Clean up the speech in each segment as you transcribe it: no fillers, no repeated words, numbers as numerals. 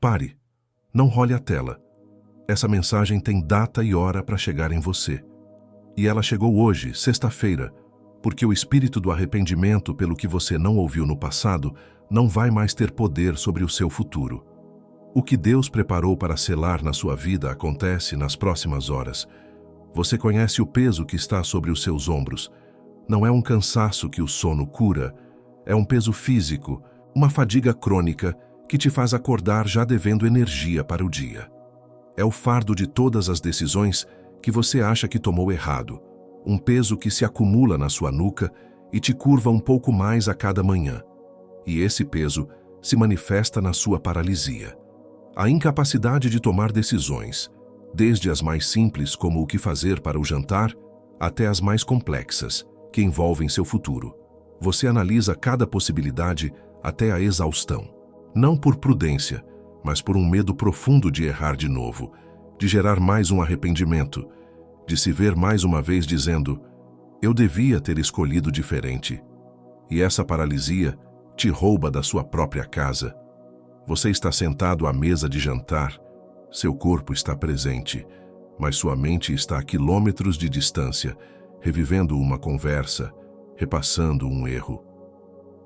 Pare. Não role a tela. Essa mensagem tem data e hora para chegar em você. E ela chegou hoje, sexta-feira, porque o espírito do arrependimento pelo que você não ouviu no passado não vai mais ter poder sobre o seu futuro. O que Deus preparou para selar na sua vida acontece nas próximas horas. Você conhece o peso que está sobre os seus ombros. Não é um cansaço que o sono cura, é um peso físico, uma fadiga crônica que te faz acordar já devendo energia para o dia. É o fardo de todas as decisões que você acha que tomou errado, um peso que se acumula na sua nuca e te curva um pouco mais a cada manhã. E esse peso se manifesta na sua paralisia. A incapacidade de tomar decisões, desde as mais simples como o que fazer para o jantar, até as mais complexas, que envolvem seu futuro. Você analisa cada possibilidade até a exaustão. Não por prudência, mas por um medo profundo de errar de novo, de gerar mais um arrependimento, de se ver mais uma vez dizendo, eu devia ter escolhido diferente. E essa paralisia te rouba da sua própria casa. Você está sentado à mesa de jantar, seu corpo está presente, mas sua mente está a quilômetros de distância, revivendo uma conversa, repassando um erro.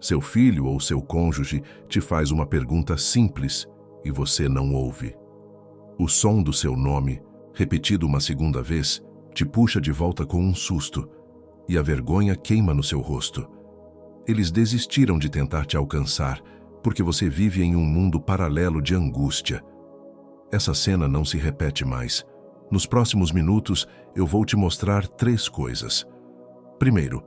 Seu filho ou seu cônjuge te faz uma pergunta simples e você não ouve. O som do seu nome, repetido uma segunda vez, te puxa de volta com um susto e a vergonha queima no seu rosto. Eles desistiram de tentar te alcançar porque você vive em um mundo paralelo de angústia. Essa cena não se repete mais. Nos próximos minutos, eu vou te mostrar 3 coisas. Primeiro,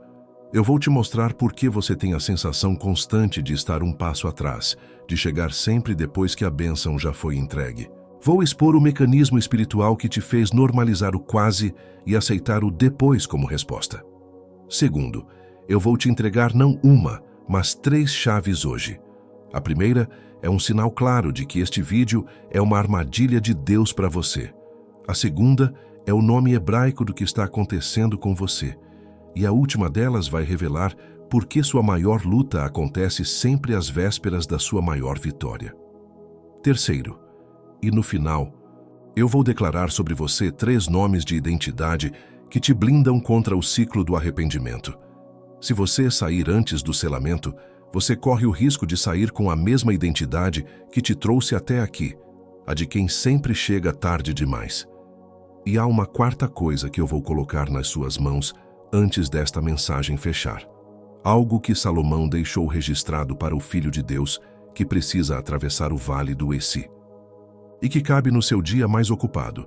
eu vou te mostrar por que você tem a sensação constante de estar um passo atrás, de chegar sempre depois que a bênção já foi entregue. Vou expor o mecanismo espiritual que te fez normalizar o quase e aceitar o depois como resposta. Segundo, eu vou te entregar não uma, mas 3 chaves hoje. A primeira é um sinal claro de que este vídeo é uma armadilha de Deus para você. A segunda é o nome hebraico do que está acontecendo com você. E a última delas vai revelar por que sua maior luta acontece sempre às vésperas da sua maior vitória. Terceiro, e no final, eu vou declarar sobre você 3 nomes de identidade que te blindam contra o ciclo do arrependimento. Se você sair antes do selamento, você corre o risco de sair com a mesma identidade que te trouxe até aqui, a de quem sempre chega tarde demais. E há uma 4ª coisa que eu vou colocar nas suas mãos antes desta mensagem fechar. Algo que Salomão deixou registrado para o Filho de Deus que precisa atravessar o vale do Essi. E que cabe no seu dia mais ocupado.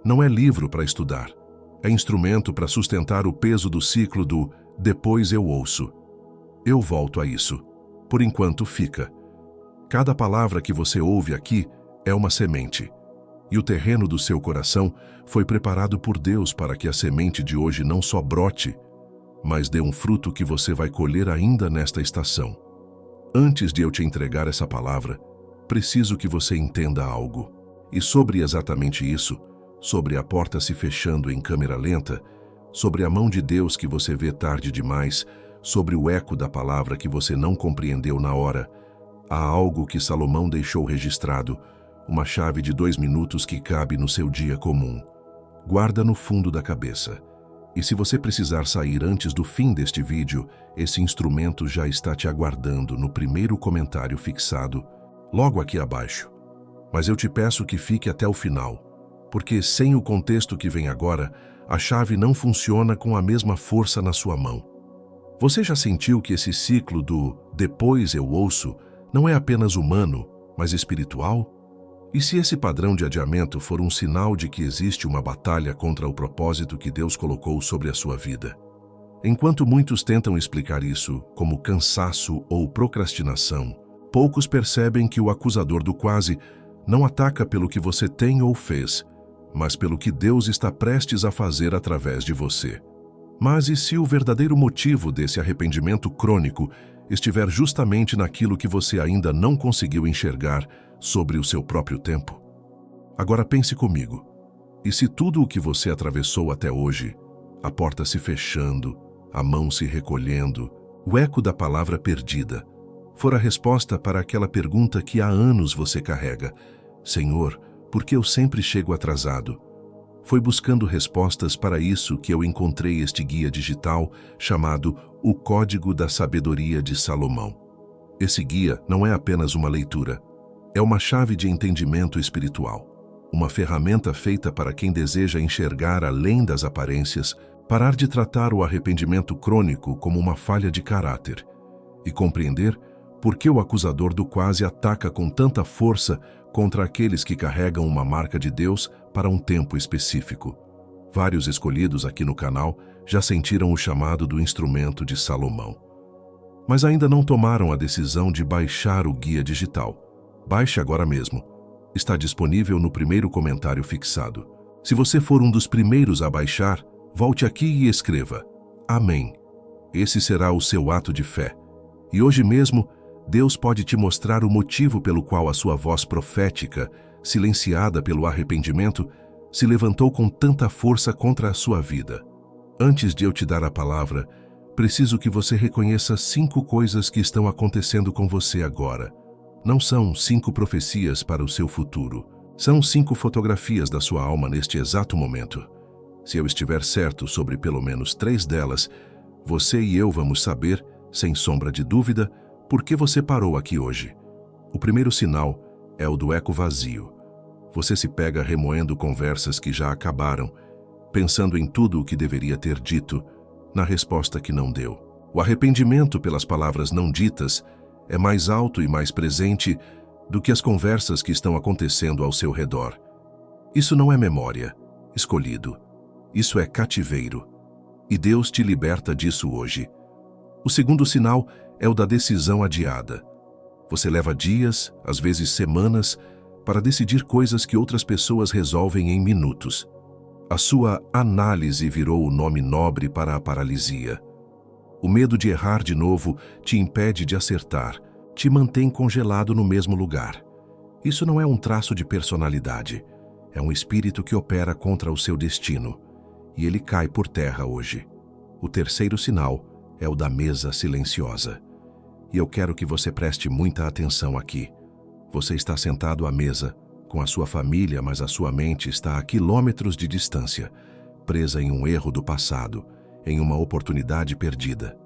Não é livro para estudar, é instrumento para sustentar o peso do ciclo do depois eu ouço. Eu volto a isso. Por enquanto fica. Cada palavra que você ouve aqui é uma semente. E o terreno do seu coração foi preparado por Deus para que a semente de hoje não só brote, mas dê um fruto que você vai colher ainda nesta estação. Antes de eu te entregar essa palavra, preciso que você entenda algo. E sobre exatamente isso, sobre a porta se fechando em câmera lenta, sobre a mão de Deus que você vê tarde demais, sobre o eco da palavra que você não compreendeu na hora, há algo que Salomão deixou registrado, uma chave de 2 minutos que cabe no seu dia comum. Guarda no fundo da cabeça. E se você precisar sair antes do fim deste vídeo, esse instrumento já está te aguardando no primeiro comentário fixado, logo aqui abaixo. Mas eu te peço que fique até o final, porque sem o contexto que vem agora, a chave não funciona com a mesma força na sua mão. Você já sentiu que esse ciclo do depois eu ouço não é apenas humano, mas espiritual? E se esse padrão de adiamento for um sinal de que existe uma batalha contra o propósito que Deus colocou sobre a sua vida? Enquanto muitos tentam explicar isso como cansaço ou procrastinação, poucos percebem que o acusador do quase não ataca pelo que você tem ou fez, mas pelo que Deus está prestes a fazer através de você. Mas e se o verdadeiro motivo desse arrependimento crônico estiver justamente naquilo que você ainda não conseguiu enxergar sobre o seu próprio tempo? Agora pense comigo. E se tudo o que você atravessou até hoje, a porta se fechando, a mão se recolhendo, o eco da palavra perdida, for a resposta para aquela pergunta que há anos você carrega: Senhor, por que eu sempre chego atrasado? Foi buscando respostas para isso que eu encontrei este guia digital chamado O Código da Sabedoria de Salomão. Esse guia não é apenas uma leitura, é uma chave de entendimento espiritual, uma ferramenta feita para quem deseja enxergar além das aparências, parar de tratar o arrependimento crônico como uma falha de caráter e compreender por que o acusador do quase ataca com tanta força contra aqueles que carregam uma marca de Deus para um tempo específico. Vários escolhidos aqui no canal já sentiram o chamado do instrumento de Salomão, mas ainda não tomaram a decisão de baixar o guia digital. Baixe agora mesmo. Está disponível no primeiro comentário fixado. Se você for um dos primeiros a baixar, volte aqui e escreva: Amém. Esse será o seu ato de fé. E hoje mesmo, Deus pode te mostrar o motivo pelo qual a sua voz profética, silenciada pelo arrependimento, se levantou com tanta força contra a sua vida. Antes de eu te dar a palavra, preciso que você reconheça 5 coisas que estão acontecendo com você agora. Não são 5 profecias para o seu futuro. São 5 fotografias da sua alma neste exato momento. Se eu estiver certo sobre pelo menos 3 delas, você e eu vamos saber, sem sombra de dúvida, por que você parou aqui hoje. O primeiro sinal é o do eco vazio. Você se pega remoendo conversas que já acabaram, pensando em tudo o que deveria ter dito, na resposta que não deu. O arrependimento pelas palavras não ditas é mais alto e mais presente do que as conversas que estão acontecendo ao seu redor. Isso não é memória, escolhido. Isso é cativeiro. E Deus te liberta disso hoje. O segundo sinal é o da decisão adiada. Você leva dias, às vezes semanas, para decidir coisas que outras pessoas resolvem em minutos. A sua análise virou o nome nobre para a paralisia. O medo de errar de novo te impede de acertar, te mantém congelado no mesmo lugar. Isso não é um traço de personalidade, é um espírito que opera contra o seu destino, e ele cai por terra hoje. O terceiro sinal é o da mesa silenciosa. E eu quero que você preste muita atenção aqui. Você está sentado à mesa, com a sua família, mas a sua mente está a quilômetros de distância, presa em um erro do passado, em uma oportunidade perdida.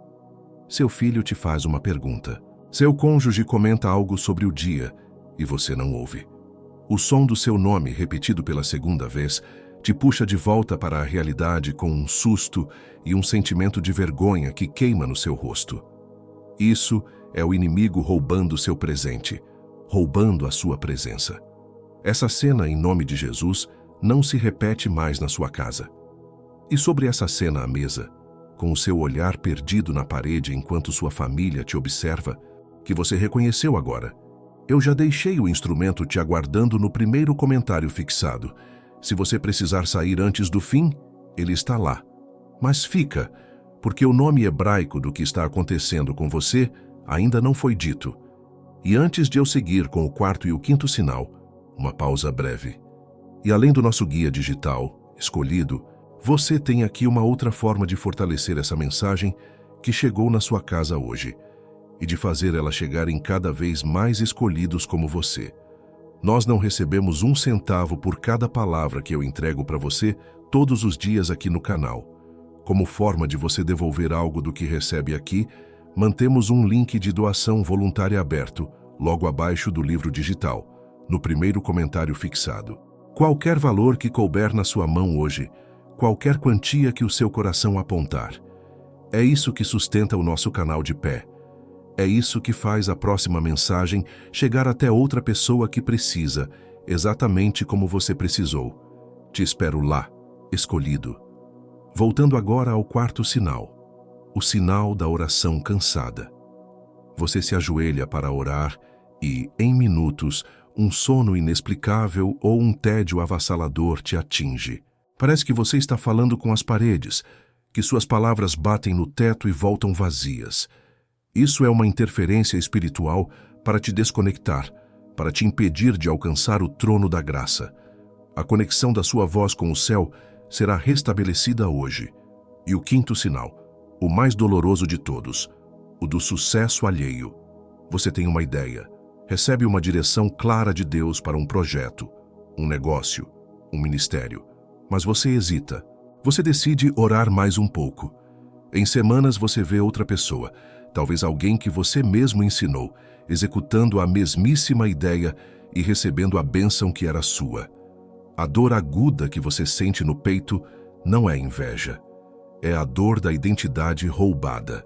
Seu filho te faz uma pergunta. Seu cônjuge comenta algo sobre o dia e você não ouve. O som do seu nome, repetido pela segunda vez, te puxa de volta para a realidade com um susto e um sentimento de vergonha que queima no seu rosto. Isso é o inimigo roubando seu presente, roubando a sua presença. Essa cena, em nome de Jesus, não se repete mais na sua casa. E sobre essa cena à mesa, com o seu olhar perdido na parede enquanto sua família te observa, que você reconheceu agora, eu já deixei o instrumento te aguardando no primeiro comentário fixado. Se você precisar sair antes do fim, ele está lá. Mas fica, porque o nome hebraico do que está acontecendo com você ainda não foi dito. E antes de eu seguir com o quarto e o quinto sinal, uma pausa breve. E além do nosso guia digital, escolhido, você tem aqui uma outra forma de fortalecer essa mensagem que chegou na sua casa hoje e de fazer ela chegar em cada vez mais escolhidos como você. Nós não recebemos 1 centavo por cada palavra que eu entrego para você todos os dias aqui no canal. Como forma de você devolver algo do que recebe aqui, mantemos um link de doação voluntária aberto, logo abaixo do livro digital, no primeiro comentário fixado. Qualquer valor que couber na sua mão hoje, qualquer quantia que o seu coração apontar, é isso que sustenta o nosso canal de pé. É isso que faz a próxima mensagem chegar até outra pessoa que precisa, exatamente como você precisou. Te espero lá, escolhido. Voltando agora ao quarto sinal, o sinal da oração cansada. Você se ajoelha para orar e, em minutos, um sono inexplicável ou um tédio avassalador te atinge. Parece que você está falando com as paredes, que suas palavras batem no teto e voltam vazias. Isso é uma interferência espiritual para te desconectar, para te impedir de alcançar o trono da graça. A conexão da sua voz com o céu será restabelecida hoje. E o quinto sinal, o mais doloroso de todos, o do sucesso alheio. Você tem uma ideia, recebe uma direção clara de Deus para um projeto, um negócio, um ministério, mas você hesita. Você decide orar mais um pouco. Em semanas você vê outra pessoa, talvez alguém que você mesmo ensinou, executando a mesmíssima ideia e recebendo a bênção que era sua. A dor aguda que você sente no peito não é inveja. É a dor da identidade roubada.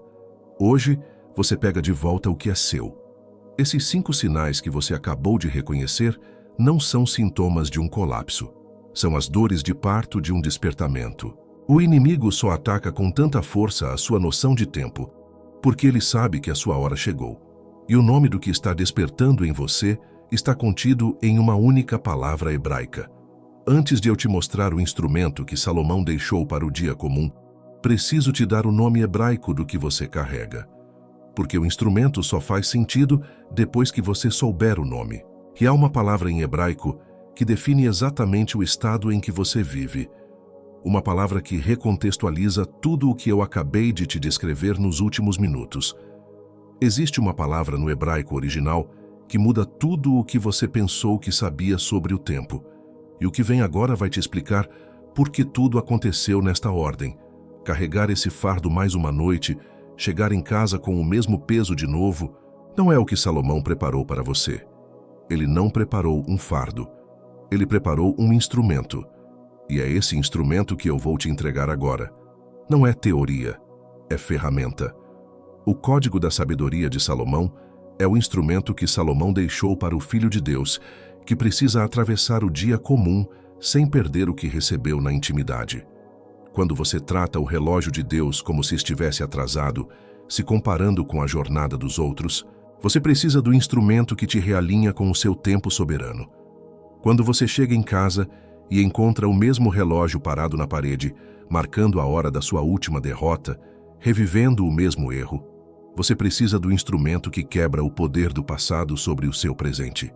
Hoje, você pega de volta o que é seu. Esses 5 sinais que você acabou de reconhecer não são sintomas de um colapso. São as dores de parto de um despertamento. O inimigo só ataca com tanta força a sua noção de tempo, porque ele sabe que a sua hora chegou. E o nome do que está despertando em você está contido em uma única palavra hebraica. Antes de eu te mostrar o instrumento que Salomão deixou para o dia comum, preciso te dar o nome hebraico do que você carrega. Porque o instrumento só faz sentido depois que você souber o nome. E há uma palavra em hebraico que define exatamente o estado em que você vive. Uma palavra que recontextualiza tudo o que eu acabei de te descrever nos últimos minutos. Existe uma palavra no hebraico original que muda tudo o que você pensou que sabia sobre o tempo. E o que vem agora vai te explicar por que tudo aconteceu nesta ordem. Carregar esse fardo mais uma noite, chegar em casa com o mesmo peso de novo, não é o que Salomão preparou para você. Ele não preparou um fardo. Ele preparou um instrumento. E é esse instrumento que eu vou te entregar agora. Não é teoria, é ferramenta. O código da sabedoria de Salomão é o instrumento que Salomão deixou para o Filho de Deus, que precisa atravessar o dia comum sem perder o que recebeu na intimidade. Quando você trata o relógio de Deus como se estivesse atrasado, se comparando com a jornada dos outros, você precisa do instrumento que te realinha com o seu tempo soberano. Quando você chega em casa e encontra o mesmo relógio parado na parede, marcando a hora da sua última derrota, revivendo o mesmo erro, você precisa do instrumento que quebra o poder do passado sobre o seu presente.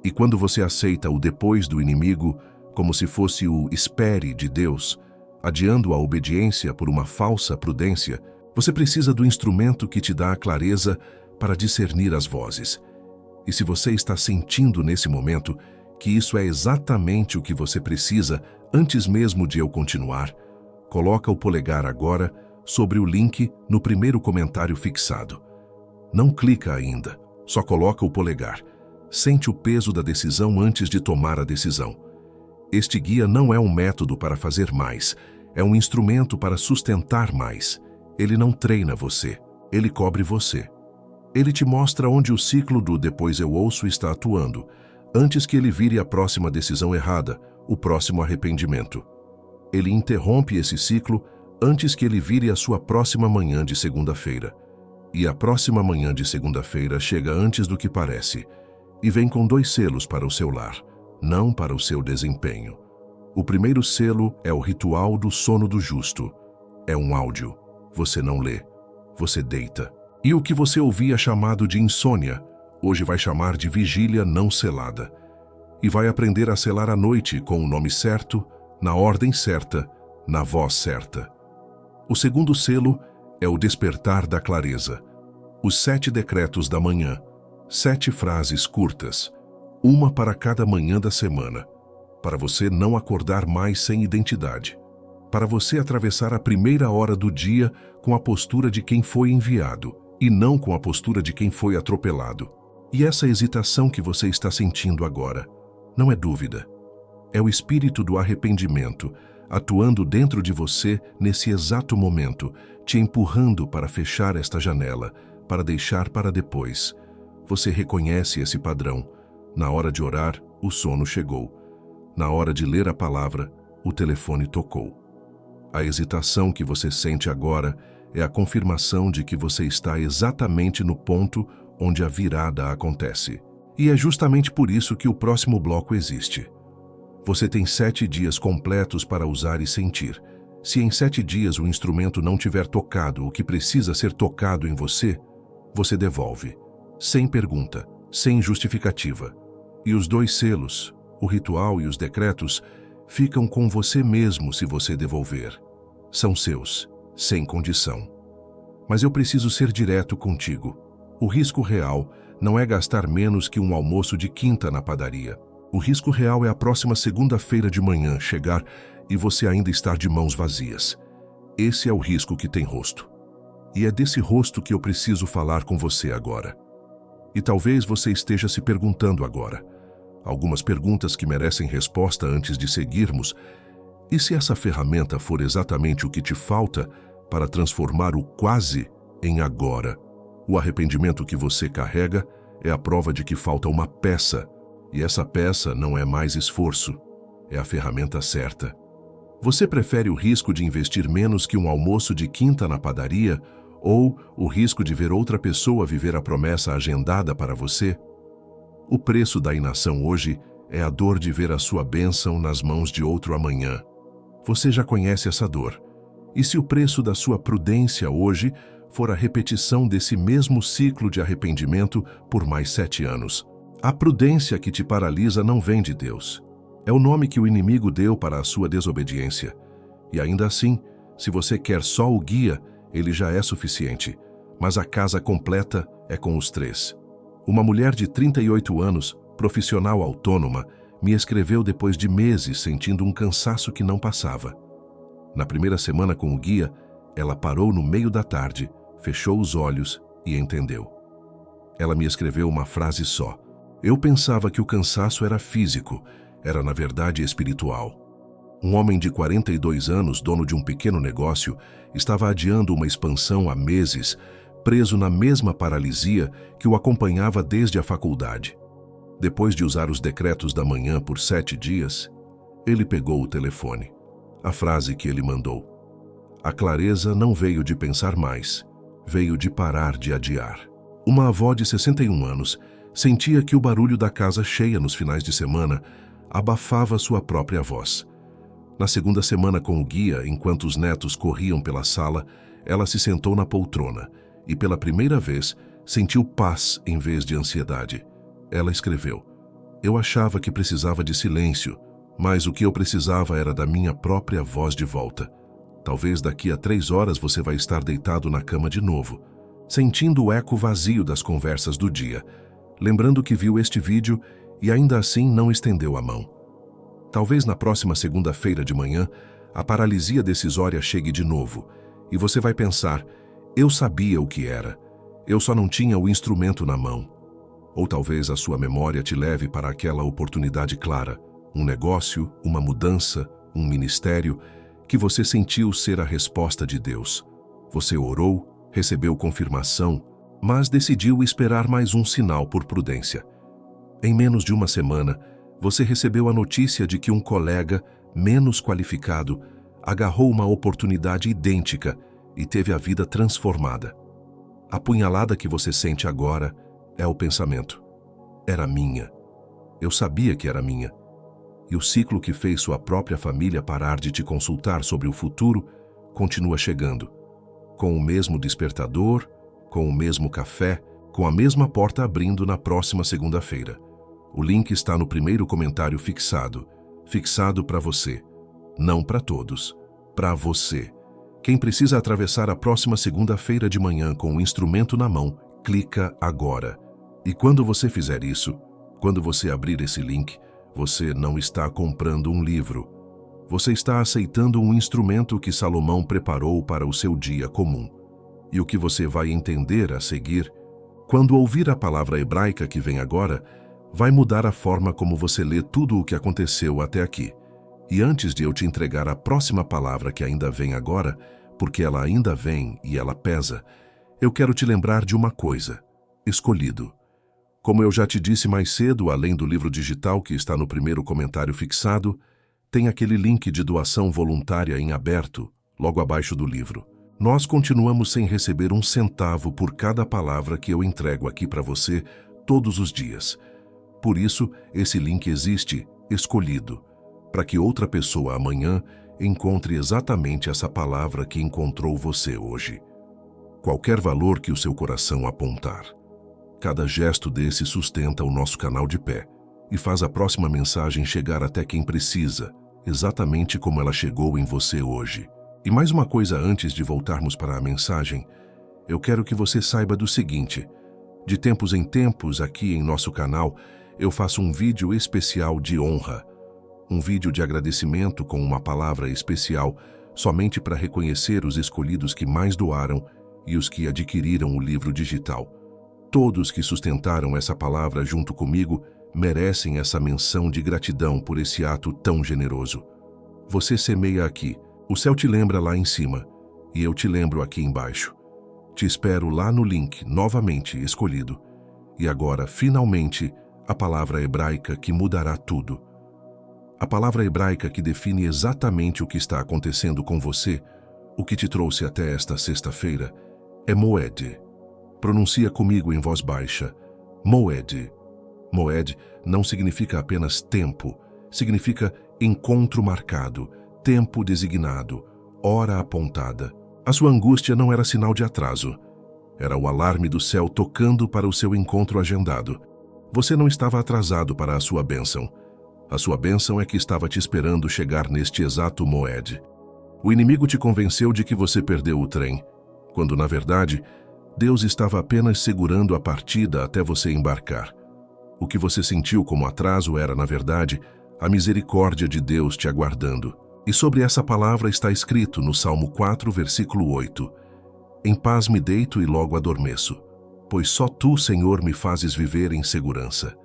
E quando você aceita o depois do inimigo, como se fosse o espere de Deus, adiando a obediência por uma falsa prudência, você precisa do instrumento que te dá a clareza para discernir as vozes. E se você está sentindo nesse momento que isso é exatamente o que você precisa antes mesmo de eu continuar, coloca o polegar agora sobre o link no primeiro comentário fixado. Não clica ainda, só coloca o polegar. Sente o peso da decisão antes de tomar a decisão. Este guia não é um método para fazer mais, é um instrumento para sustentar mais. Ele não treina você, ele cobre você. Ele te mostra onde o ciclo do depois eu ouço está atuando, antes que ele vire a próxima decisão errada, o próximo arrependimento. Ele interrompe esse ciclo antes que ele vire a sua próxima manhã de segunda-feira. E a próxima manhã de segunda-feira chega antes do que parece, e vem com 2 selos para o seu lar, não para o seu desempenho. O primeiro selo é o ritual do sono do justo. É um áudio. Você não lê, você deita. E o que você ouvia chamado de insônia, hoje vai chamar de vigília não selada. E vai aprender a selar a noite com o nome certo, na ordem certa, na voz certa. O segundo selo é o despertar da clareza. Os 7 decretos da manhã, 7 frases curtas, uma para cada manhã da semana, para você não acordar mais sem identidade, para você atravessar a primeira hora do dia com a postura de quem foi enviado e não com a postura de quem foi atropelado. E essa hesitação que você está sentindo agora não é dúvida, é o espírito do arrependimento atuando dentro de você nesse exato momento, te empurrando para fechar esta janela, para deixar para depois. Você reconhece esse padrão. Na hora de orar, o sono chegou. Na hora de ler a palavra, o telefone tocou. A hesitação que você sente agora é a confirmação de que você está exatamente no ponto onde a virada acontece. E é justamente por isso que o próximo bloco existe. Você tem 7 dias completos para usar e sentir. Se em 7 dias o instrumento não tiver tocado o que precisa ser tocado em você, você devolve, sem pergunta, sem justificativa. E os 2 selos, o ritual e os decretos, ficam com você mesmo se você devolver. São seus, sem condição. Mas eu preciso ser direto contigo. O risco real não é gastar menos que um almoço de quinta na padaria. O risco real é a próxima segunda-feira de manhã chegar e você ainda estar de mãos vazias. Esse é o risco que tem rosto. E é desse rosto que eu preciso falar com você agora. E talvez você esteja se perguntando agora. Algumas perguntas que merecem resposta antes de seguirmos. E se essa ferramenta for exatamente o que te falta para transformar o quase em agora? O arrependimento que você carrega é a prova de que falta uma peça. E essa peça não é mais esforço, é a ferramenta certa. Você prefere o risco de investir menos que um almoço de quinta na padaria ou o risco de ver outra pessoa viver a promessa agendada para você? O preço da inação hoje é a dor de ver a sua bênção nas mãos de outro amanhã. Você já conhece essa dor. E se o preço da sua prudência hoje for a repetição desse mesmo ciclo de arrependimento por mais 7 anos? A prudência que te paralisa não vem de Deus. É o nome que o inimigo deu para a sua desobediência. E ainda assim, se você quer só o guia, ele já é suficiente. Mas a casa completa é com os 3. Uma mulher de 38 anos, profissional autônoma, me escreveu depois de meses sentindo um cansaço que não passava. Na primeira semana com o guia, ela parou no meio da tarde, fechou os olhos e entendeu. Ela me escreveu uma frase só. Eu pensava que o cansaço era físico, era na verdade espiritual. Um homem de 42 anos, dono de um pequeno negócio, estava adiando uma expansão há meses, preso na mesma paralisia que o acompanhava desde a faculdade. Depois de usar os decretos da manhã por 7 dias, ele pegou o telefone. A frase que ele mandou: a clareza não veio de pensar mais, veio de parar de adiar. Uma avó de 61 anos sentia que o barulho da casa cheia nos finais de semana abafava sua própria voz. Na segunda semana com o guia, enquanto os netos corriam pela sala, ela se sentou na poltrona e, pela primeira vez, sentiu paz em vez de ansiedade. Ela escreveu: eu achava que precisava de silêncio, mas o que eu precisava era da minha própria voz de volta. Talvez daqui a 3 horas você vai estar deitado na cama de novo, sentindo o eco vazio das conversas do dia, lembrando que viu este vídeo e ainda assim não estendeu a mão. Talvez na próxima segunda-feira de manhã, a paralisia decisória chegue de novo, e você vai pensar: eu sabia o que era, eu só não tinha o instrumento na mão. Ou talvez a sua memória te leve para aquela oportunidade clara, um negócio, uma mudança, um ministério, que você sentiu ser a resposta de Deus. Você orou, recebeu confirmação, mas decidiu esperar mais um sinal por prudência. Em menos de uma semana, você recebeu a notícia de que um colega, menos qualificado, agarrou uma oportunidade idêntica e teve a vida transformada. A punhalada que você sente agora é o pensamento: era minha. Eu sabia que era minha. E o ciclo que fez sua própria família parar de te consultar sobre o futuro continua chegando. Com o mesmo despertador, com o mesmo café, com a mesma porta abrindo na próxima segunda-feira. O link está no primeiro comentário fixado para você. Não para todos, para você. Quem precisa atravessar a próxima segunda-feira de manhã com o instrumento na mão, clica agora. E quando você fizer isso, quando você abrir esse link, você não está comprando um livro. Você está aceitando um instrumento que Salomão preparou para o seu dia comum. E o que você vai entender a seguir, quando ouvir a palavra hebraica que vem agora, vai mudar a forma como você lê tudo o que aconteceu até aqui. E antes de eu te entregar a próxima palavra que ainda vem agora, porque ela ainda vem e ela pesa, eu quero te lembrar de uma coisa: escolhido. Como eu já te disse mais cedo, além do livro digital que está no primeiro comentário fixado, tem aquele link de doação voluntária em aberto, logo abaixo do livro. Nós continuamos sem receber um centavo por cada palavra que eu entrego aqui para você todos os dias. Por isso, esse link existe, escolhido, para que outra pessoa amanhã encontre exatamente essa palavra que encontrou você hoje. Qualquer valor que o seu coração apontar. Cada gesto desse sustenta o nosso canal de pé e faz a próxima mensagem chegar até quem precisa, exatamente como ela chegou em você hoje. E mais uma coisa antes de voltarmos para a mensagem, eu quero que você saiba do seguinte: De tempos em tempos, aqui em nosso canal, eu faço um vídeo especial de honra. Um vídeo de agradecimento com uma palavra especial, somente para reconhecer os escolhidos que mais doaram e os que adquiriram o livro digital. Todos que sustentaram essa palavra junto comigo merecem essa menção de gratidão por esse ato tão generoso. Você semeia aqui, o céu te lembra lá em cima, e eu te lembro aqui embaixo. Te espero lá no link, novamente escolhido. E agora, finalmente, a palavra hebraica que mudará tudo. A palavra hebraica que define exatamente o que está acontecendo com você, o que te trouxe até esta sexta-feira, é Moed. Pronuncia comigo em voz baixa. Moed. Moed não significa apenas tempo, significa encontro marcado, tempo designado, hora apontada. A sua angústia não era sinal de atraso. Era o alarme do céu tocando para o seu encontro agendado. Você não estava atrasado para a sua bênção. A sua bênção é que estava te esperando chegar neste exato Moed. O inimigo te convenceu de que você perdeu o trem, quando, na verdade, Deus estava apenas segurando a partida até você embarcar. O que você sentiu como atraso era, na verdade, a misericórdia de Deus te aguardando. E sobre essa palavra está escrito no Salmo 4, versículo 8. Em paz me deito e logo adormeço, pois só tu, Senhor, me fazes viver em segurança.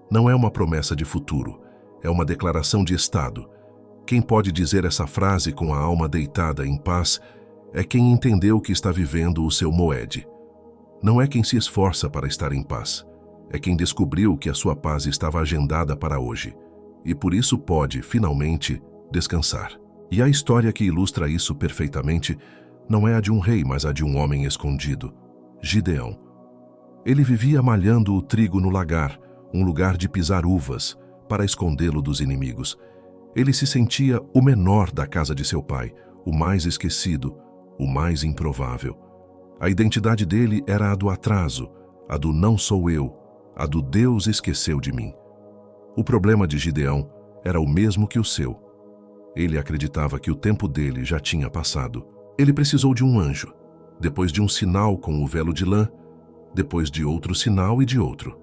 Não é uma promessa de futuro, é uma declaração de estado. Quem pode dizer essa frase com a alma deitada em paz é quem entendeu que está vivendo o seu Moed. Não é quem se esforça para estar em paz, é quem descobriu que a sua paz estava agendada para hoje, e por isso pode, finalmente, descansar. E a história que ilustra isso perfeitamente não é a de um rei, mas a de um homem escondido, Gideão. Ele vivia malhando o trigo no lagar, um lugar de pisar uvas, para escondê-lo dos inimigos. Ele se sentia o menor da casa de seu pai, o mais esquecido, o mais improvável. A identidade dele era a do atraso, a do não sou eu, a do Deus esqueceu de mim. O problema de Gideão era o mesmo que o seu. Ele acreditava que o tempo dele já tinha passado. Ele precisou de um anjo, depois de um sinal com o velo de lã, depois de outro sinal e de outro.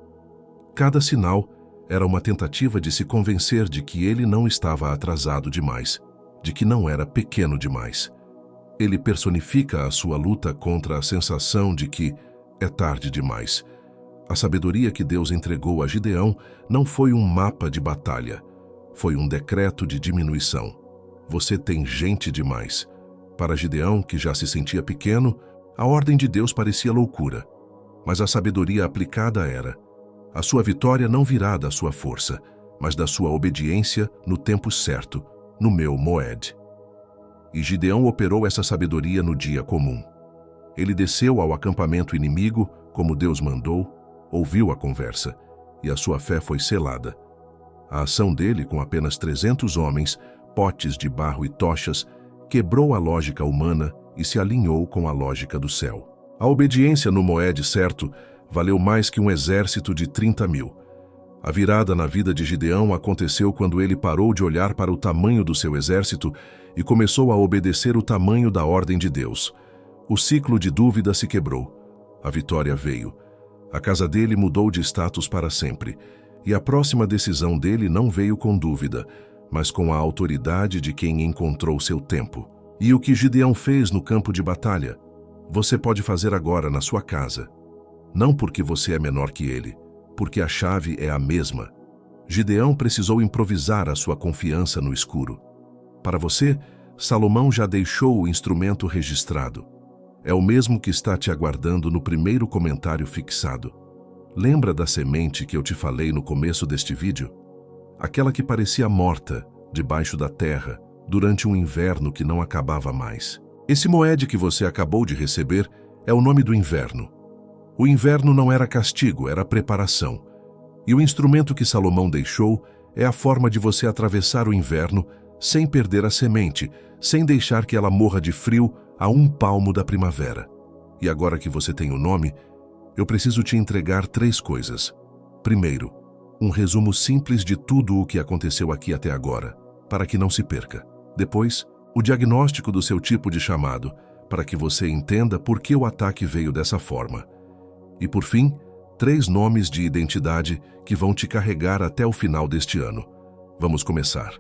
Cada sinal era uma tentativa de se convencer de que ele não estava atrasado demais, de que não era pequeno demais. Ele personifica a sua luta contra a sensação de que é tarde demais. A sabedoria que Deus entregou a Gideão não foi um mapa de batalha, foi um decreto de diminuição. Você tem gente demais. Para Gideão, que já se sentia pequeno, a ordem de Deus parecia loucura. Mas a sabedoria aplicada era: a sua vitória não virá da sua força, mas da sua obediência no tempo certo, no meu Moed. E Gideão operou essa sabedoria no dia comum. Ele desceu ao acampamento inimigo, como Deus mandou, ouviu a conversa, e a sua fé foi selada. A ação dele, com apenas 300 homens, potes de barro e tochas, quebrou a lógica humana e se alinhou com a lógica do céu. A obediência no Moed certo valeu mais que um exército de 30.000. A virada na vida de Gideão aconteceu quando ele parou de olhar para o tamanho do seu exército e começou a obedecer o tamanho da ordem de Deus. O ciclo de dúvida se quebrou. A vitória veio. A casa dele mudou de status para sempre. E a próxima decisão dele não veio com dúvida, mas com a autoridade de quem encontrou seu tempo. E o que Gideão fez no campo de batalha, você pode fazer agora na sua casa. Não porque você é menor que ele, porque a chave é a mesma. Gideão precisou improvisar a sua confiança no escuro. Para você, Salomão já deixou o instrumento registrado. É o mesmo que está te aguardando no primeiro comentário fixado. Lembra da semente que eu te falei no começo deste vídeo? Aquela que parecia morta, debaixo da terra, durante um inverno que não acabava mais. Esse Moed que você acabou de receber é o nome do inverno. O inverno não era castigo, era preparação. E o instrumento que Salomão deixou é a forma de você atravessar o inverno sem perder a semente, sem deixar que ela morra de frio a um palmo da primavera. E agora que você tem o nome, eu preciso te entregar 3 coisas. Primeiro, um resumo simples de tudo o que aconteceu aqui até agora, para que não se perca. Depois, o diagnóstico do seu tipo de chamado, para que você entenda por que o ataque veio dessa forma. E por fim, 3 nomes de identidade que vão te carregar até o final deste ano. Vamos começar.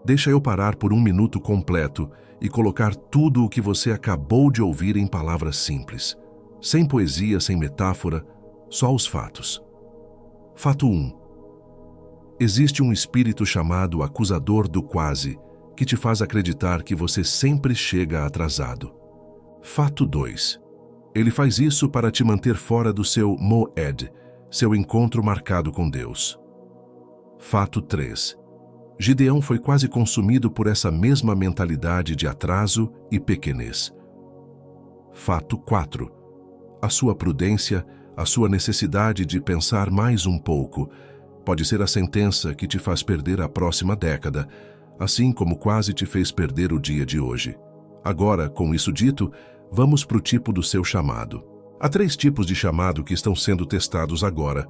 Deixa eu parar por 1 minuto completo e colocar tudo o que você acabou de ouvir em palavras simples. Sem poesia, sem metáfora, só os fatos. Fato 1. Existe um espírito chamado acusador do quase, que te faz acreditar que você sempre chega atrasado. Fato 2. Ele faz isso para te manter fora do seu Moed, seu encontro marcado com Deus. Fato 3. Gideão foi quase consumido por essa mesma mentalidade de atraso e pequenez. Fato 4. A sua prudência, a sua necessidade de pensar mais um pouco, pode ser a sentença que te faz perder a próxima década, assim como quase te fez perder o dia de hoje. Agora, com isso dito, vamos para o tipo do seu chamado. Há 3 tipos de chamado que estão sendo testados agora,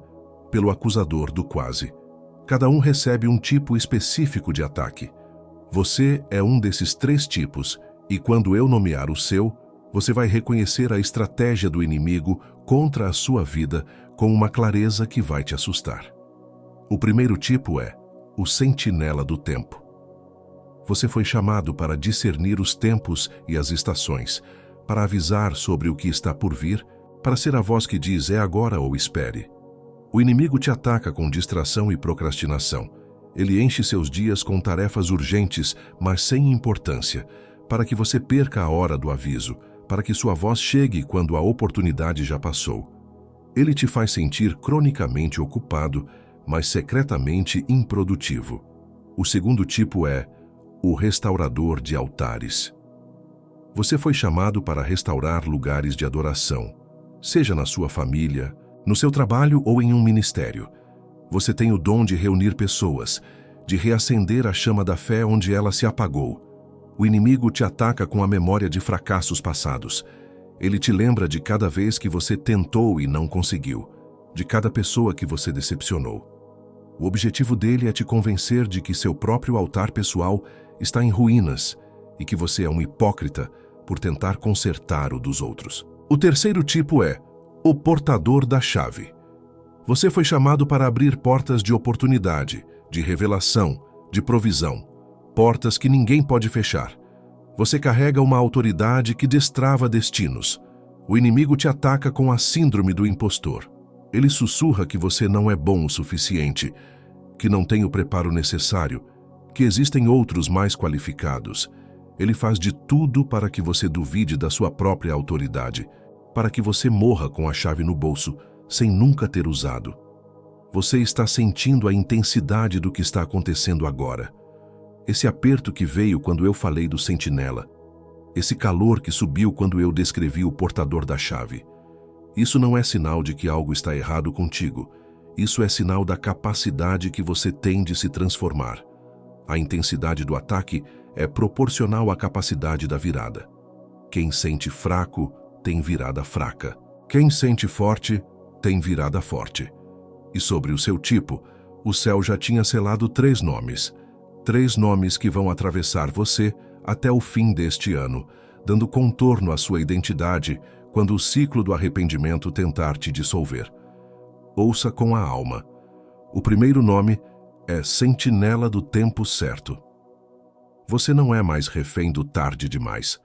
pelo acusador do quase. Cada um recebe um tipo específico de ataque. Você é um desses 3 tipos, e quando eu nomear o seu, você vai reconhecer a estratégia do inimigo contra a sua vida com uma clareza que vai te assustar. O primeiro tipo é o sentinela do tempo. Você foi chamado para discernir os tempos e as estações, para avisar sobre o que está por vir, para ser a voz que diz é agora ou espere. O inimigo te ataca com distração e procrastinação. Ele enche seus dias com tarefas urgentes, mas sem importância, para que você perca a hora do aviso, para que sua voz chegue quando a oportunidade já passou. Ele te faz sentir cronicamente ocupado, mas secretamente improdutivo. O segundo tipo é o restaurador de altares. Você foi chamado para restaurar lugares de adoração, seja na sua família, no seu trabalho ou em um ministério. Você tem o dom de reunir pessoas, de reacender a chama da fé onde ela se apagou. O inimigo te ataca com a memória de fracassos passados. Ele te lembra de cada vez que você tentou e não conseguiu, de cada pessoa que você decepcionou. O objetivo dele é te convencer de que seu próprio altar pessoal está em ruínas e que você é um hipócrita por tentar consertar o dos outros. O terceiro tipo é o portador da chave. Você foi chamado para abrir portas de oportunidade, de revelação, de provisão, portas que ninguém pode fechar. Você carrega uma autoridade que destrava destinos. O inimigo te ataca com a síndrome do impostor. Ele sussurra que você não é bom o suficiente, que não tem o preparo necessário, que existem outros mais qualificados. Ele faz de tudo para que você duvide da sua própria autoridade, para que você morra com a chave no bolso, sem nunca ter usado. Você está sentindo a intensidade do que está acontecendo agora. Esse aperto que veio quando eu falei do sentinela. Esse calor que subiu quando eu descrevi o portador da chave. Isso não é sinal de que algo está errado contigo. Isso é sinal da capacidade que você tem de se transformar. A intensidade do ataque é proporcional à capacidade da virada. Quem sente fraco tem virada fraca. Quem sente forte tem virada forte. E sobre o seu tipo, o céu já tinha selado 3 nomes. 3 nomes que vão atravessar você até o fim deste ano, dando contorno à sua identidade quando o ciclo do arrependimento tentar te dissolver. Ouça com a alma. O primeiro nome é Sentinela do Tempo Certo. Você não é mais refém do tarde demais.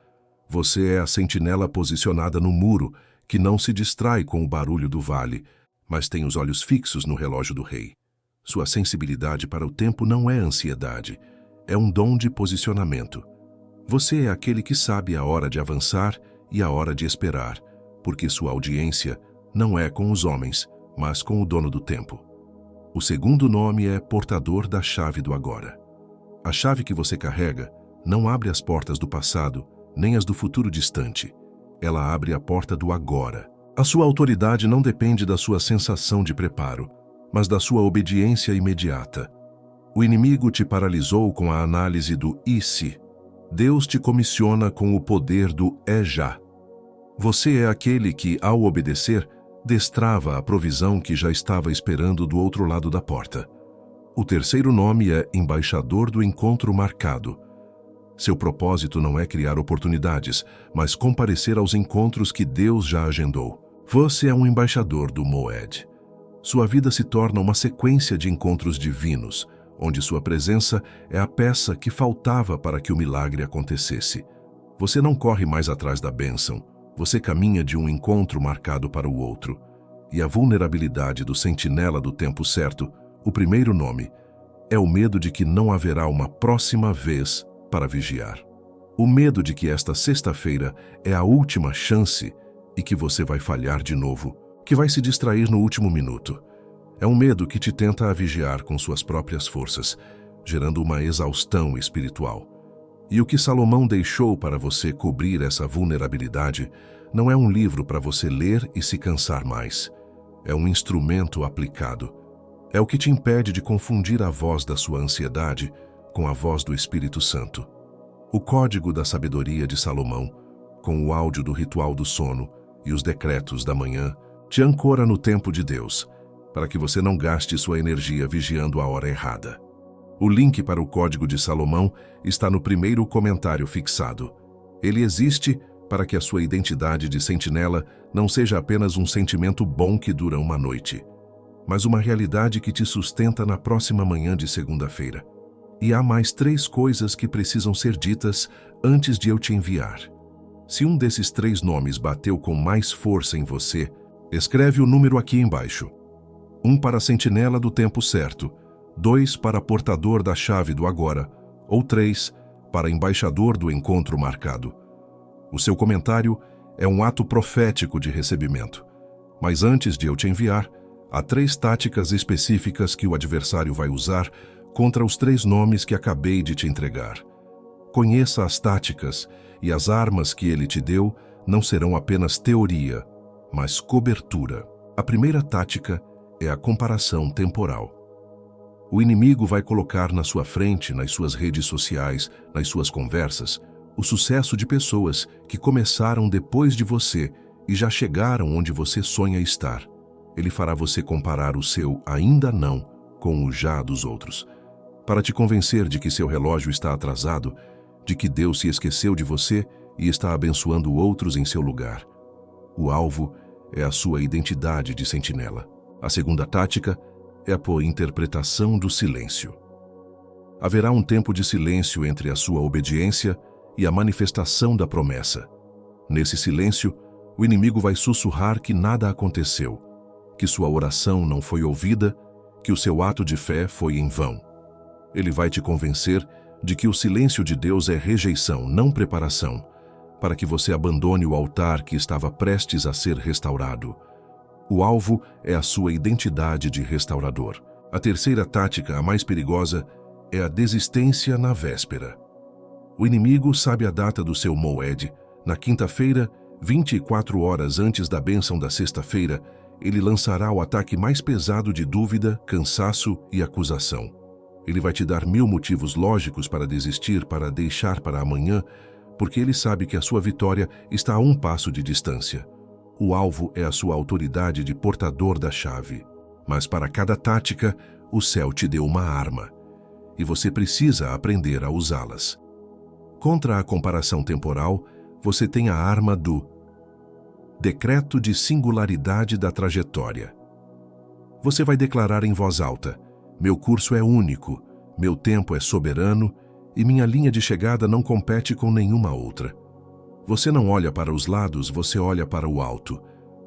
Você é a sentinela posicionada no muro, que não se distrai com o barulho do vale, mas tem os olhos fixos no relógio do rei. Sua sensibilidade para o tempo não é ansiedade, é um dom de posicionamento. Você é aquele que sabe a hora de avançar e a hora de esperar, porque sua audiência não é com os homens, mas com o dono do tempo. O segundo nome é portador da chave do agora. A chave que você carrega não abre as portas do passado, nem as do futuro distante. Ela abre a porta do agora. A sua autoridade não depende da sua sensação de preparo, mas da sua obediência imediata. O inimigo te paralisou com a análise do e se. Deus te comissiona com o poder do é já. Você é aquele que, ao obedecer, destrava a provisão que já estava esperando do outro lado da porta. O terceiro nome é embaixador do encontro marcado. Seu propósito não é criar oportunidades, mas comparecer aos encontros que Deus já agendou. Você é um embaixador do Moed. Sua vida se torna uma sequência de encontros divinos, onde sua presença é a peça que faltava para que o milagre acontecesse. Você não corre mais atrás da bênção, você caminha de um encontro marcado para o outro. E a vulnerabilidade do sentinela do tempo certo, o primeiro nome, é o medo de que não haverá uma próxima vez para vigiar. O medo de que esta sexta-feira é a última chance e que você vai falhar de novo, que vai se distrair no último minuto. É um medo que te tenta a vigiar com suas próprias forças, gerando uma exaustão espiritual. E o que Salomão deixou para você cobrir essa vulnerabilidade não é um livro para você ler e se cansar mais. É um instrumento aplicado. É o que te impede de confundir a voz da sua ansiedade com a voz do Espírito Santo. O código da sabedoria de Salomão, com o áudio do ritual do sono e os decretos da manhã, te ancora no tempo de Deus, para que você não gaste sua energia vigiando a hora errada. O link para o Código de Salomão está no primeiro comentário fixado. Ele existe para que a sua identidade de sentinela não seja apenas um sentimento bom que dura uma noite, mas uma realidade que te sustenta na próxima manhã de segunda-feira. E há mais 3 coisas que precisam ser ditas antes de eu te enviar. Se um desses 3 nomes bateu com mais força em você, escreve o número aqui embaixo. 1 para a sentinela do tempo certo, 2 para portador da chave do agora, ou 3 para embaixador do encontro marcado. O seu comentário é um ato profético de recebimento. Mas antes de eu te enviar, há 3 táticas específicas que o adversário vai usar contra os 3 nomes que acabei de te entregar. Conheça as táticas e as armas que ele te deu não serão apenas teoria, mas cobertura. A primeira tática é a comparação temporal. O inimigo vai colocar na sua frente, nas suas redes sociais, nas suas conversas, o sucesso de pessoas que começaram depois de você e já chegaram onde você sonha estar. Ele fará você comparar o seu ainda não com o já dos outros, para te convencer de que seu relógio está atrasado, de que Deus se esqueceu de você e está abençoando outros em seu lugar. O alvo é a sua identidade de sentinela. A segunda tática é a interpretação do silêncio. Haverá um tempo de silêncio entre a sua obediência e a manifestação da promessa. Nesse silêncio, o inimigo vai sussurrar que nada aconteceu, que sua oração não foi ouvida, que o seu ato de fé foi em vão. Ele vai te convencer de que o silêncio de Deus é rejeição, não preparação, para que você abandone o altar que estava prestes a ser restaurado. O alvo é a sua identidade de restaurador. A terceira tática, a mais perigosa, é a desistência na véspera. O inimigo sabe a data do seu Moed. Na quinta-feira, 24 horas antes da bênção da sexta-feira, ele lançará o ataque mais pesado de dúvida, cansaço e acusação. Ele vai te dar 1000 motivos lógicos para desistir, para deixar para amanhã, porque ele sabe que a sua vitória está a um passo de distância. O alvo é a sua autoridade de portador da chave. Mas para cada tática, o céu te deu uma arma, e você precisa aprender a usá-las. Contra a comparação temporal, você tem a arma do decreto de singularidade da trajetória. Você vai declarar em voz alta: meu curso é único, meu tempo é soberano e minha linha de chegada não compete com nenhuma outra. Você não olha para os lados, você olha para o alto.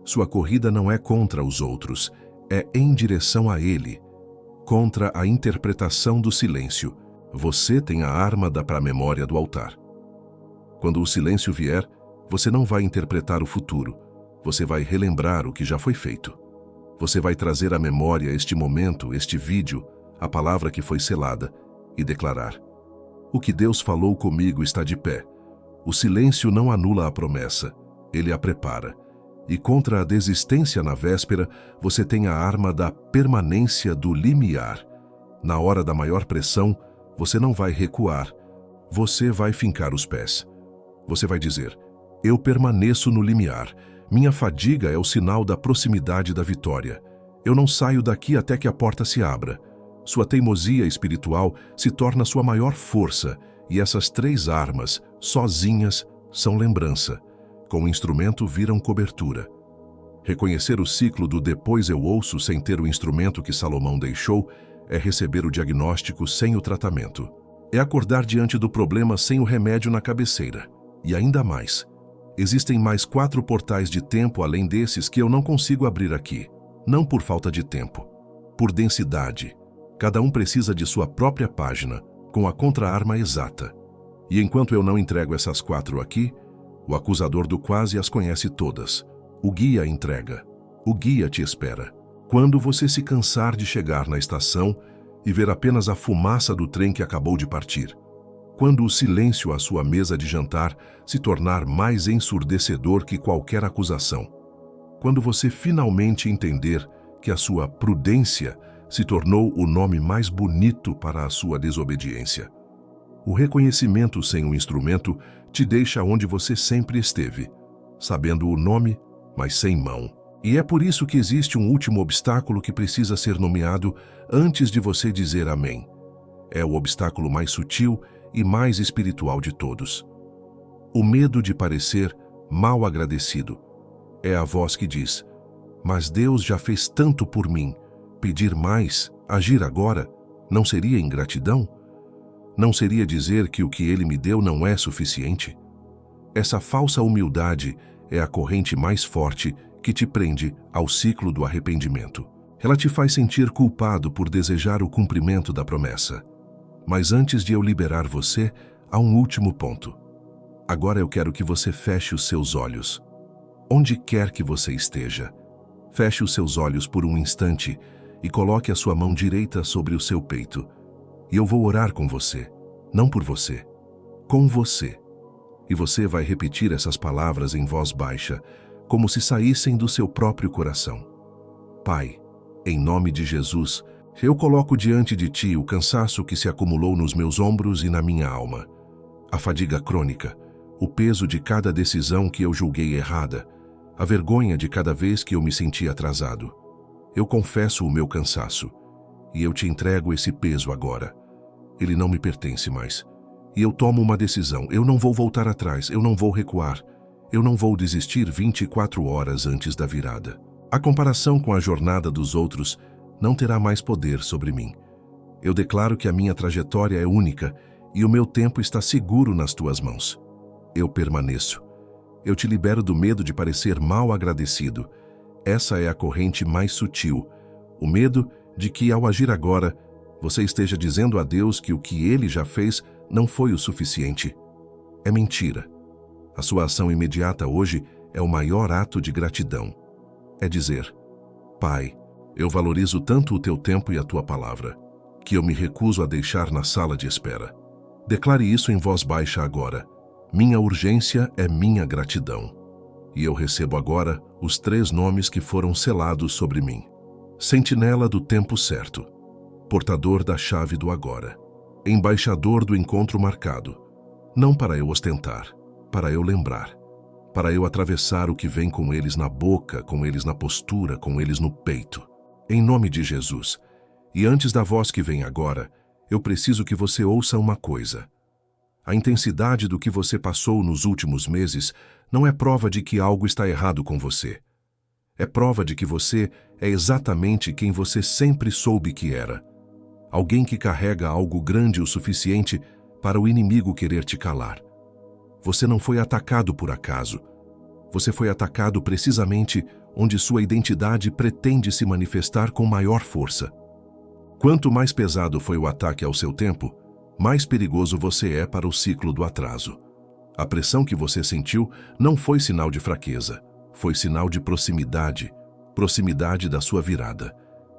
Sua corrida não é contra os outros, é em direção a ele. Contra a interpretação do silêncio, você tem a arma da memória do altar. Quando o silêncio vier, você não vai interpretar o futuro, você vai relembrar o que já foi feito. Você vai trazer à memória este momento, este vídeo, a palavra que foi selada, e declarar: o que Deus falou comigo está de pé. O silêncio não anula a promessa, ele a prepara. E contra a desistência na véspera, você tem a arma da permanência do limiar. Na hora da maior pressão, você não vai recuar, você vai fincar os pés. Você vai dizer: eu permaneço no limiar. Minha fadiga é o sinal da proximidade da vitória. Eu não saio daqui até que a porta se abra. Sua teimosia espiritual se torna sua maior força, e essas 3 armas, sozinhas, são lembrança. Com o instrumento viram cobertura. Reconhecer o ciclo do depois eu ouço sem ter o instrumento que Salomão deixou é receber o diagnóstico sem o tratamento. É acordar diante do problema sem o remédio na cabeceira. E ainda mais, existem mais 4 portais de tempo além desses que eu não consigo abrir aqui. Não por falta de tempo, por densidade. Cada um precisa de sua própria página, com a contra-arma exata. E enquanto eu não entrego essas 4 aqui, o acusador do quase as conhece todas. O guia entrega. O guia te espera. Quando você se cansar de chegar na estação e ver apenas a fumaça do trem que acabou de partir. Quando o silêncio à sua mesa de jantar se tornar mais ensurdecedor que qualquer acusação. Quando você finalmente entender que a sua prudência se tornou o nome mais bonito para a sua desobediência. O reconhecimento sem o instrumento te deixa onde você sempre esteve, sabendo o nome, mas sem mão. E é por isso que existe um último obstáculo que precisa ser nomeado antes de você dizer amém. É o obstáculo mais sutil e mais espiritual de todos. O medo de parecer mal agradecido. É a voz que diz, mas Deus já fez tanto por mim. Pedir mais, agir agora, não seria ingratidão? Não seria dizer que o que Ele me deu não é suficiente? Essa falsa humildade é a corrente mais forte que te prende ao ciclo do arrependimento. Ela te faz sentir culpado por desejar o cumprimento da promessa. Mas antes de eu liberar você, há um último ponto. Agora eu quero que você feche os seus olhos. Onde quer que você esteja, feche os seus olhos por um instante e coloque a sua mão direita sobre o seu peito. E eu vou orar com você, não por você, com você. E você vai repetir essas palavras em voz baixa, como se saíssem do seu próprio coração. Pai, em nome de Jesus, eu coloco diante de Ti o cansaço que se acumulou nos meus ombros e na minha alma. A fadiga crônica, o peso de cada decisão que eu julguei errada, a vergonha de cada vez que eu me senti atrasado. Eu confesso o meu cansaço, e eu te entrego esse peso agora. Ele não me pertence mais. E eu tomo uma decisão, eu não vou voltar atrás, eu não vou recuar. Eu não vou desistir 24 horas antes da virada. A comparação com a jornada dos outros não terá mais poder sobre mim. Eu declaro que a minha trajetória é única e o meu tempo está seguro nas tuas mãos. Eu permaneço. Eu te libero do medo de parecer mal agradecido. Essa é a corrente mais sutil. O medo de que, ao agir agora, você esteja dizendo a Deus que o que Ele já fez não foi o suficiente. É mentira. A sua ação imediata hoje é o maior ato de gratidão. É dizer, Pai, eu valorizo tanto o teu tempo e a tua palavra, que eu me recuso a deixar na sala de espera. Declare isso em voz baixa agora. Minha urgência é minha gratidão. E eu recebo agora os 3 nomes que foram selados sobre mim. Sentinela do tempo certo. Portador da chave do agora. Embaixador do encontro marcado. Não para eu ostentar, para eu lembrar. Para eu atravessar o que vem com eles na boca, com eles na postura, com eles no peito. Em nome de Jesus. E antes da voz que vem agora, eu preciso que você ouça uma coisa. A intensidade do que você passou nos últimos meses não é prova de que algo está errado com você. É prova de que você é exatamente quem você sempre soube que era. Alguém que carrega algo grande o suficiente para o inimigo querer te calar. Você não foi atacado por acaso. Você foi atacado precisamente onde sua identidade pretende se manifestar com maior força. Quanto mais pesado foi o ataque ao seu tempo, mais perigoso você é para o ciclo do atraso. A pressão que você sentiu não foi sinal de fraqueza, foi sinal de proximidade, proximidade da sua virada.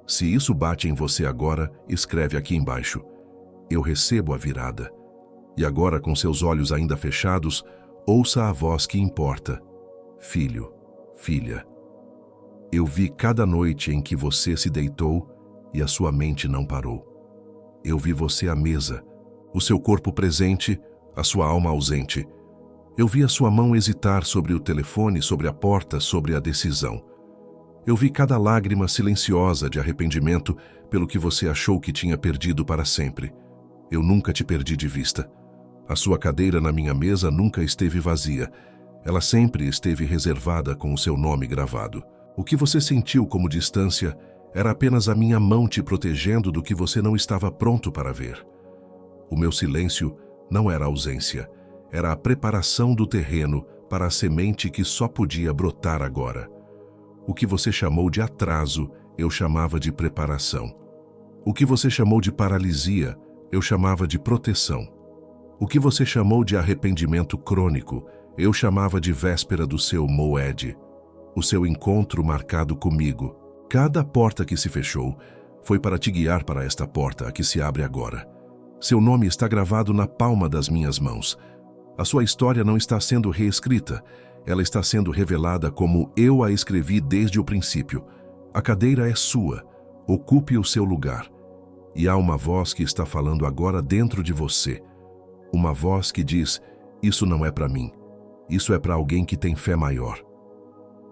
Se isso bate em você agora, escreve aqui embaixo. Eu recebo a virada. E agora, com seus olhos ainda fechados, ouça a voz que importa. Filho, filha. Eu vi cada noite em que você se deitou e a sua mente não parou. Eu vi você à mesa, o seu corpo presente, a sua alma ausente. Eu vi a sua mão hesitar sobre o telefone, sobre a porta, sobre a decisão. Eu vi cada lágrima silenciosa de arrependimento pelo que você achou que tinha perdido para sempre. Eu nunca te perdi de vista. A sua cadeira na minha mesa nunca esteve vazia. Ela sempre esteve reservada com o seu nome gravado. O que você sentiu como distância era apenas a minha mão te protegendo do que você não estava pronto para ver. O meu silêncio não era ausência, era a preparação do terreno para a semente que só podia brotar agora. O que você chamou de atraso, eu chamava de preparação. O que você chamou de paralisia, eu chamava de proteção. O que você chamou de arrependimento crônico, eu chamava de véspera do seu Moed, o seu encontro marcado comigo. Cada porta que se fechou foi para te guiar para esta porta que se abre agora. Seu nome está gravado na palma das minhas mãos. A sua história não está sendo reescrita, ela está sendo revelada como eu a escrevi desde o princípio. A cadeira é sua, ocupe o seu lugar. E há uma voz que está falando agora dentro de você. Uma voz que diz, isso não é para mim, isso é para alguém que tem fé maior.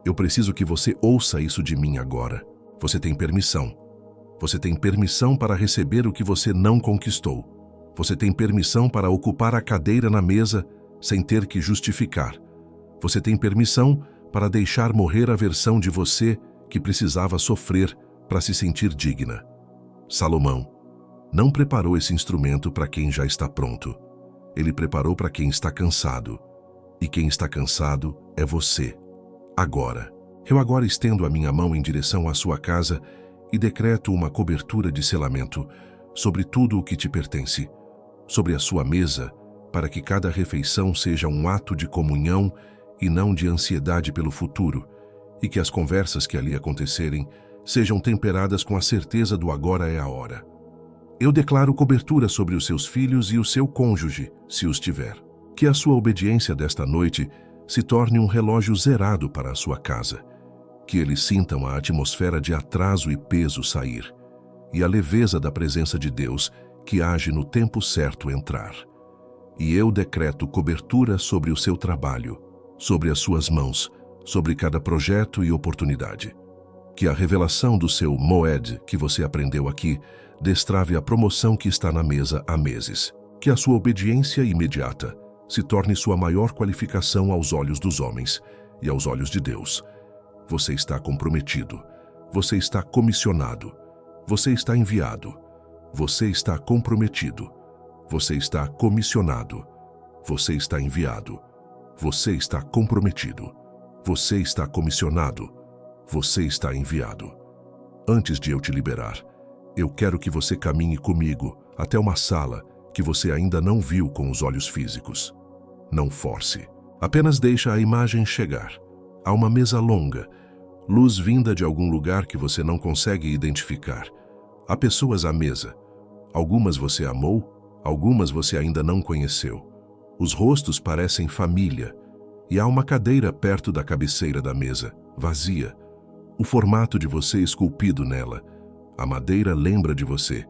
Eu preciso que você ouça isso de mim agora. Você tem permissão. Você tem permissão para receber o que você não conquistou. Você tem permissão para ocupar a cadeira na mesa sem ter que justificar. Você tem permissão para deixar morrer a versão de você que precisava sofrer para se sentir digna. Salomão não preparou esse instrumento para quem já está pronto. Ele preparou para quem está cansado. E quem está cansado é você. Agora. Eu agora estendo a minha mão em direção à sua casa e decreto uma cobertura de selamento sobre tudo o que te pertence, sobre a sua mesa, para que cada refeição seja um ato de comunhão e não de ansiedade pelo futuro, e que as conversas que ali acontecerem sejam temperadas com a certeza do agora é a hora. Eu declaro cobertura sobre os seus filhos e o seu cônjuge, se os tiver. Que a sua obediência desta noite se torne um relógio zerado para a sua casa. Que eles sintam a atmosfera de atraso e peso sair, e a leveza da presença de Deus que age no tempo certo entrar. E eu decreto cobertura sobre o seu trabalho, sobre as suas mãos, sobre cada projeto e oportunidade. Que a revelação do seu Moed que você aprendeu aqui destrave a promoção que está na mesa há meses. Que a sua obediência imediata se torne sua maior qualificação aos olhos dos homens e aos olhos de Deus. Você está comprometido, você está comissionado, você está enviado, você está comprometido, você está comissionado, você está enviado, você está comprometido, você está comissionado, você está enviado. Antes de eu te liberar, eu quero que você caminhe comigo até uma sala que você ainda não viu com os olhos físicos. Não force, apenas deixa a imagem chegar. Há uma mesa longa, luz vinda de algum lugar que você não consegue identificar. Há pessoas à mesa. Algumas você amou, algumas você ainda não conheceu. Os rostos parecem família. E há uma cadeira perto da cabeceira da mesa, vazia. O formato de você esculpido nela. A madeira lembra de você.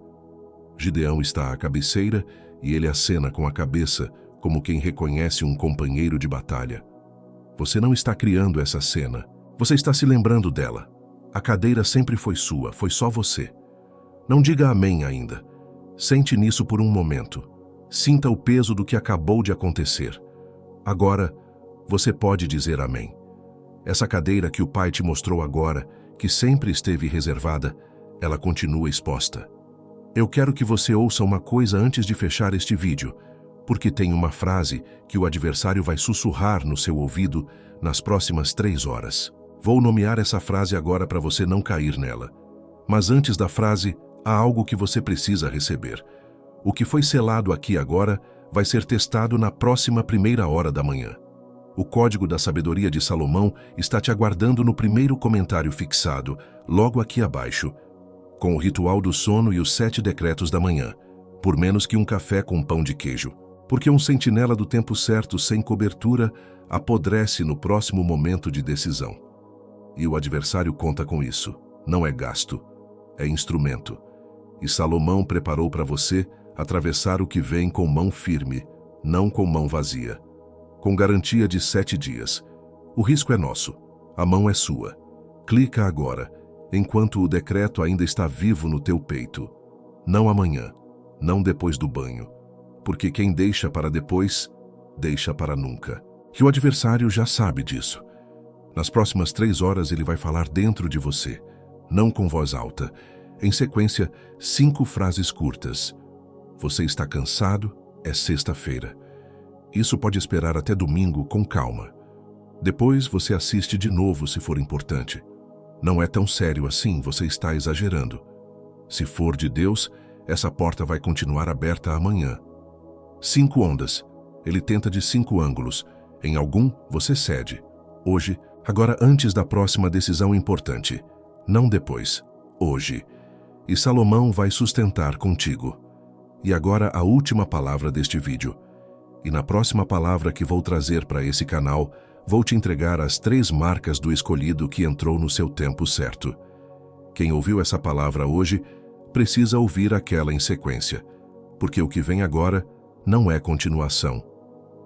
Gideão está à cabeceira e ele acena com a cabeça como quem reconhece um companheiro de batalha. Você não está criando essa cena. Você está se lembrando dela. A cadeira sempre foi sua, foi só você. Não diga amém ainda. Sente nisso por um momento. Sinta o peso do que acabou de acontecer. Agora, você pode dizer amém. Essa cadeira que o Pai te mostrou agora, que sempre esteve reservada, ela continua exposta. Eu quero que você ouça uma coisa antes de fechar este vídeo, porque tem uma frase que o adversário vai sussurrar no seu ouvido nas próximas 3 horas. Vou nomear essa frase agora para você não cair nela. Mas antes da frase, há algo que você precisa receber. O que foi selado aqui agora vai ser testado na próxima 1ª hora da manhã. O código da sabedoria de Salomão está te aguardando no primeiro comentário fixado, logo aqui abaixo, com o ritual do sono e os 7 decretos da manhã, por menos que um café com pão de queijo. Porque um sentinela do tempo certo sem cobertura apodrece no próximo momento de decisão. E o adversário conta com isso. Não é gasto, é instrumento. E Salomão preparou para você atravessar o que vem com mão firme, não com mão vazia. Com garantia de 7 dias. O risco é nosso, a mão é sua. Clica agora, enquanto o decreto ainda está vivo no teu peito. Não amanhã, não depois do banho. Porque quem deixa para depois, deixa para nunca. E o adversário já sabe disso. Nas próximas 3 horas ele vai falar dentro de você, não com voz alta. Em sequência, 5 frases curtas. Você está cansado? É sexta-feira. Isso pode esperar até domingo com calma. Depois você assiste de novo se for importante. Não é tão sério assim, você está exagerando. Se for de Deus, essa porta vai continuar aberta amanhã. 5 ondas. Ele tenta de 5 ângulos. Em algum, você cede. Hoje, agora antes da próxima decisão importante. Não depois. Hoje. E Salomão vai sustentar contigo. E agora a última palavra deste vídeo. E na próxima palavra que vou trazer para esse canal, vou te entregar as 3 marcas do escolhido que entrou no seu tempo certo. Quem ouviu essa palavra hoje, precisa ouvir aquela em sequência, porque o que vem agora não é continuação,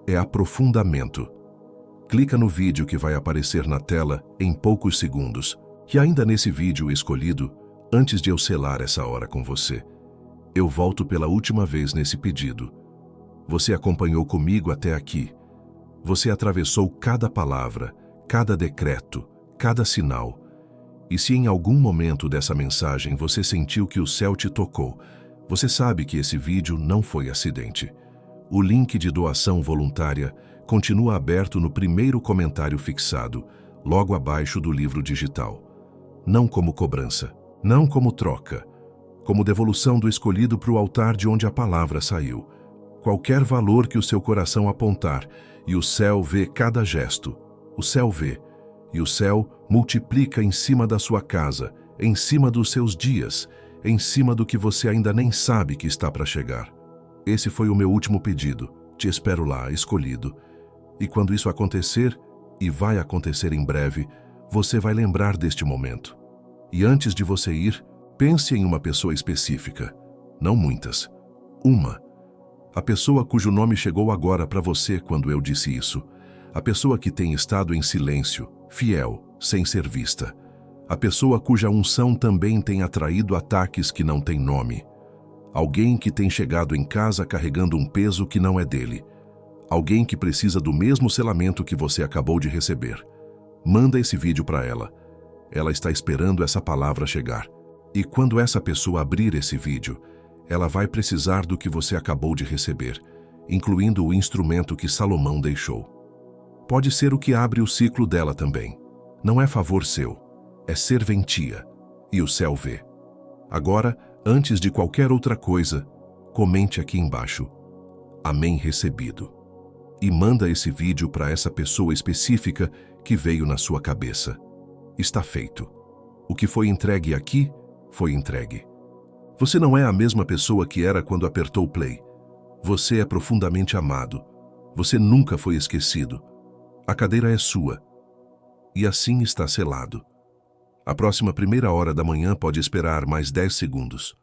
é aprofundamento. Clica no vídeo que vai aparecer na tela em poucos segundos, e ainda nesse vídeo escolhido, antes de eu selar essa hora com você, eu volto pela última vez nesse pedido. Você acompanhou comigo até aqui. Você atravessou cada palavra, cada decreto, cada sinal. E se em algum momento dessa mensagem você sentiu que o céu te tocou, você sabe que esse vídeo não foi acidente. O link de doação voluntária continua aberto no primeiro comentário fixado, logo abaixo do livro digital. Não como cobrança, não como troca, como devolução do escolhido para o altar de onde a palavra saiu. Qualquer valor que o seu coração apontar, e o céu vê cada gesto. O céu vê, e o céu multiplica em cima da sua casa, em cima dos seus dias, em cima do que você ainda nem sabe que está para chegar. Esse foi o meu último pedido. Te espero lá, escolhido. E quando isso acontecer, e vai acontecer em breve, você vai lembrar deste momento. E antes de você ir, pense em uma pessoa específica. Não muitas. Uma. A pessoa cujo nome chegou agora para você quando eu disse isso. A pessoa que tem estado em silêncio, fiel, sem ser vista. A pessoa cuja unção também tem atraído ataques que não têm nome. Alguém que tem chegado em casa carregando um peso que não é dele. Alguém que precisa do mesmo selamento que você acabou de receber. Manda esse vídeo para ela. Ela está esperando essa palavra chegar. E quando essa pessoa abrir esse vídeo, ela vai precisar do que você acabou de receber, incluindo o instrumento que Salomão deixou. Pode ser o que abre o ciclo dela também. Não é favor seu, é serventia, e o céu vê. Agora, antes de qualquer outra coisa, comente aqui embaixo, Amém recebido. E manda esse vídeo para essa pessoa específica que veio na sua cabeça. Está feito. O que foi entregue aqui, foi entregue. Você não é a mesma pessoa que era quando apertou o play. Você é profundamente amado. Você nunca foi esquecido. A cadeira é sua. E assim está selado. A próxima 1ª hora da manhã pode esperar mais 10 segundos.